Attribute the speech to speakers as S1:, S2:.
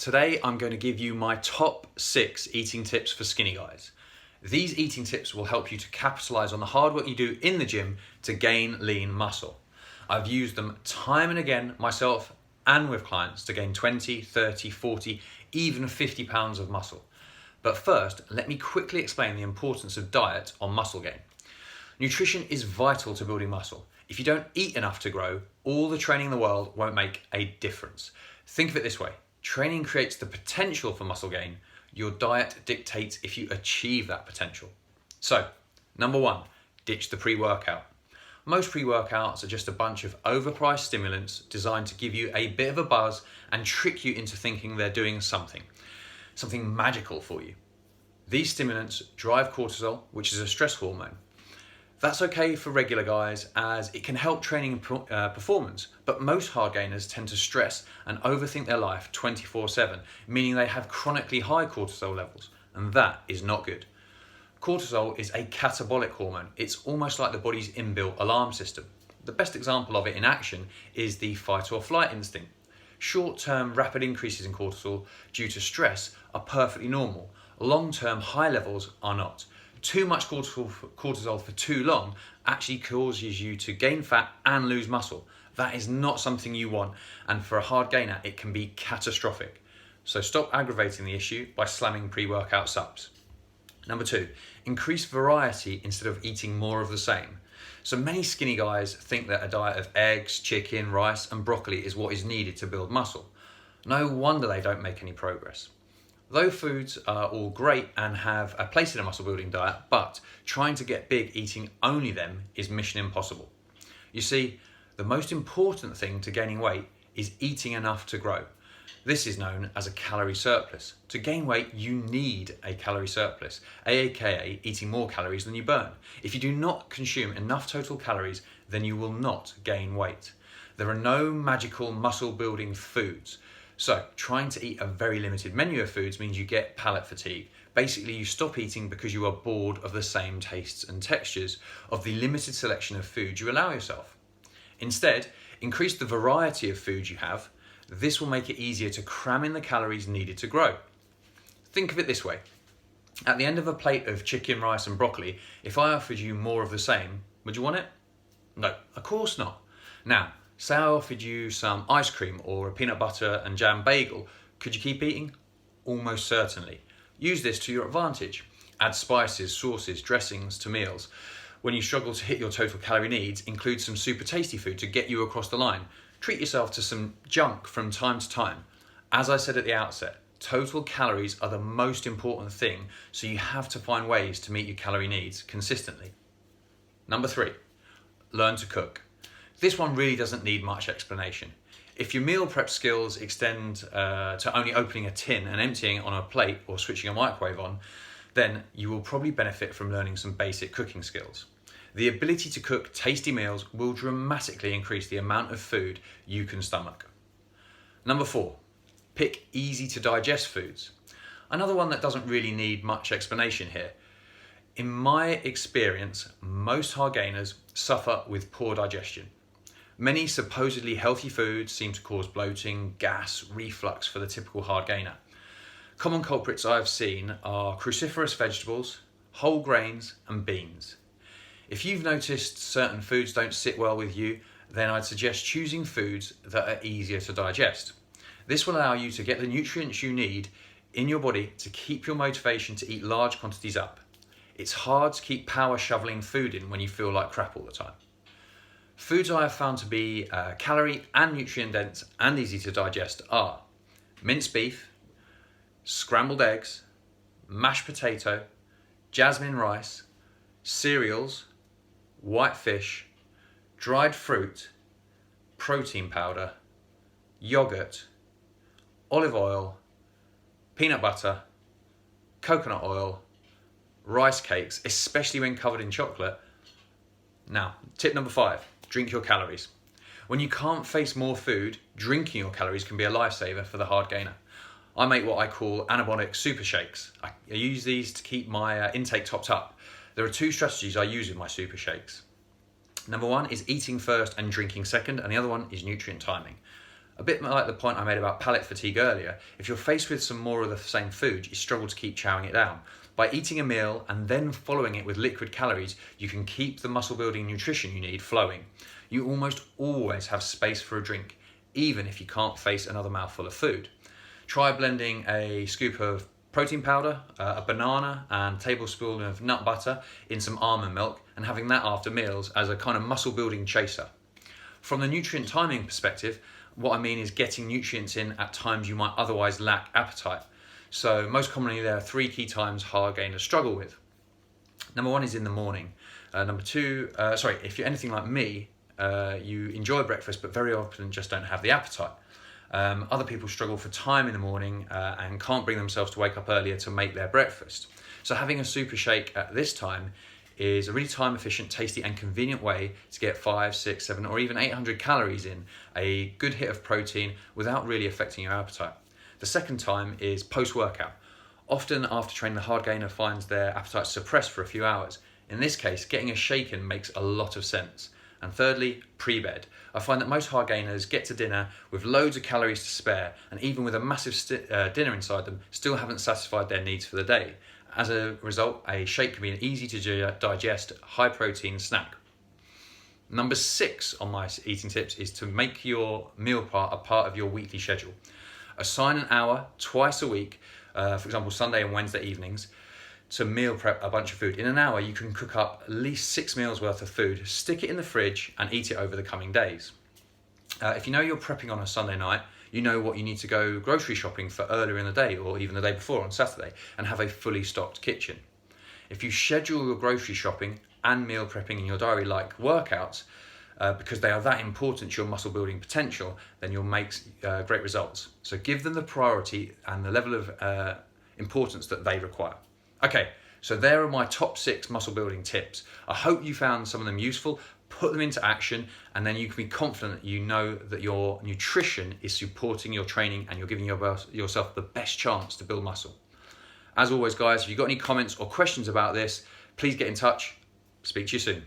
S1: Today I'm going to give you my top 6 eating tips for skinny guys. These eating tips will help you to capitalize on the hard work you do in the gym to gain lean muscle. I've used them time and again myself and with clients to gain 20, 30, 40, even 50 pounds of muscle. But first, let me quickly explain the importance of diet on muscle gain. Nutrition is vital to building muscle. If you don't eat enough to grow, all the training in the world won't make a difference. Think of it this way. Training creates the potential for muscle gain. Your diet dictates if you achieve that potential. So, number 1, ditch the pre-workout. Most pre-workouts are just a bunch of overpriced stimulants designed to give you a bit of a buzz and trick you into thinking they're doing something magical for you. These stimulants drive cortisol, which is a stress hormone. That's okay for regular guys as it can help training performance, but most hard gainers tend to stress and overthink their life 24/7, meaning they have chronically high cortisol levels, and that is not good. Cortisol is a catabolic hormone. It's almost like the body's inbuilt alarm system. The best example of it in action is the fight or flight instinct. Short-term rapid increases in cortisol due to stress are perfectly normal. Long-term high levels are not. Too much cortisol for too long actually causes you to gain fat and lose muscle. That is not something you want, and for a hard gainer, it can be catastrophic. So stop aggravating the issue by slamming pre-workout subs. Number 2, increase variety instead of eating more of the same. So many skinny guys think that a diet of eggs, chicken, rice, and broccoli is what is needed to build muscle. No wonder they don't make any progress. Though foods are all great and have a place in a muscle building diet, but trying to get big eating only them is mission impossible. You see, the most important thing to gaining weight is eating enough to grow. This is known as a calorie surplus. To gain weight, you need a calorie surplus, aka eating more calories than you burn. If you do not consume enough total calories, then you will not gain weight. There are no magical muscle building foods. So, trying to eat a very limited menu of foods means you get palate fatigue. Basically, you stop eating because you are bored of the same tastes and textures of the limited selection of food you allow yourself. Instead, increase the variety of foods you have. This will make it easier to cram in the calories needed to grow. Think of it this way. At the end of a plate of chicken, rice and broccoli, if I offered you more of the same, would you want it? No, of course not. Now, say I offered you some ice cream or a peanut butter and jam bagel, could you keep eating? Almost certainly. Use this to your advantage. Add spices, sauces, dressings to meals. When you struggle to hit your total calorie needs, include some super tasty food to get you across the line. Treat yourself to some junk from time to time. As I said at the outset, total calories are the most important thing, so you have to find ways to meet your calorie needs consistently. Number 3, learn to cook. This one really doesn't need much explanation. If your meal prep skills extend to only opening a tin and emptying it on a plate or switching a microwave on, then you will probably benefit from learning some basic cooking skills. The ability to cook tasty meals will dramatically increase the amount of food you can stomach. Number 4, pick easy to digest foods. Another one that doesn't really need much explanation here. In my experience, most hard gainers suffer with poor digestion. Many supposedly healthy foods seem to cause bloating, gas, reflux for the typical hard gainer. Common culprits I've seen are cruciferous vegetables, whole grains, and beans. If you've noticed certain foods don't sit well with you, then I'd suggest choosing foods that are easier to digest. This will allow you to get the nutrients you need in your body to keep your motivation to eat large quantities up. It's hard to keep power shoveling food in when you feel like crap all the time. Foods I have found to be calorie and nutrient dense and easy to digest are minced beef, scrambled eggs, mashed potato, jasmine rice, cereals, white fish, dried fruit, protein powder, yogurt, olive oil, peanut butter, coconut oil, rice cakes, especially when covered in chocolate. Now, tip number 5, drink your calories. When you can't face more food, drinking your calories can be a lifesaver for the hard gainer. I make what I call anabolic super shakes. I use these to keep my intake topped up. There are 2 strategies I use with my super shakes. Number 1 is eating first and drinking second, and the other one is nutrient timing. A bit like the point I made about palate fatigue earlier, if you're faced with some more of the same food, you struggle to keep chowing it down. By eating a meal and then following it with liquid calories, you can keep the muscle building nutrition you need flowing. You almost always have space for a drink, even if you can't face another mouthful of food. Try blending a scoop of protein powder, a banana and a tablespoon of nut butter in some almond milk, and having that after meals as a kind of muscle building chaser. From the nutrient timing perspective, what I mean is getting nutrients in at times you might otherwise lack appetite. So most commonly there are 3 key times hard gainers struggle with. Number 1 is in the morning. Number 2, if you're anything like me, you enjoy breakfast but very often just don't have the appetite. Other people struggle for time in the morning and can't bring themselves to wake up earlier to make their breakfast. So having a super shake at this time is a really time efficient, tasty and convenient way to get 5, 6, 7 or even 800 calories in, a good hit of protein without really affecting your appetite. The second time is post-workout. Often after training, the hard gainer finds their appetite suppressed for a few hours. In this case, getting a shake in makes a lot of sense. And thirdly, pre-bed. I find that most hard gainers get to dinner with loads of calories to spare, and even with a massive dinner inside them, still haven't satisfied their needs for the day. As a result, a shake can be an easy to digest, high protein snack. Number 6 on my eating tips is to make your meal part a part of your weekly schedule. Assign an hour twice a week, for example Sunday and Wednesday evenings, to meal prep a bunch of food. In an hour you can cook up at least 6 meals worth of food, stick it in the fridge and eat it over the coming days. If you know you're prepping on a Sunday night, you know what you need to go grocery shopping for earlier in the day or even the day before on Saturday and have a fully stocked kitchen. If you schedule your grocery shopping and meal prepping in your diary like workouts, because they are that important to your muscle building potential, then you'll make great results. So give them the priority and the level of importance that they require. Okay, so there are my top 6 muscle building tips. I hope you found some of them useful. Put them into action and then you can be confident that you know that your nutrition is supporting your training and you're giving yourself the best chance to build muscle. As always guys, if you've got any comments or questions about this, please get in touch. Speak to you soon.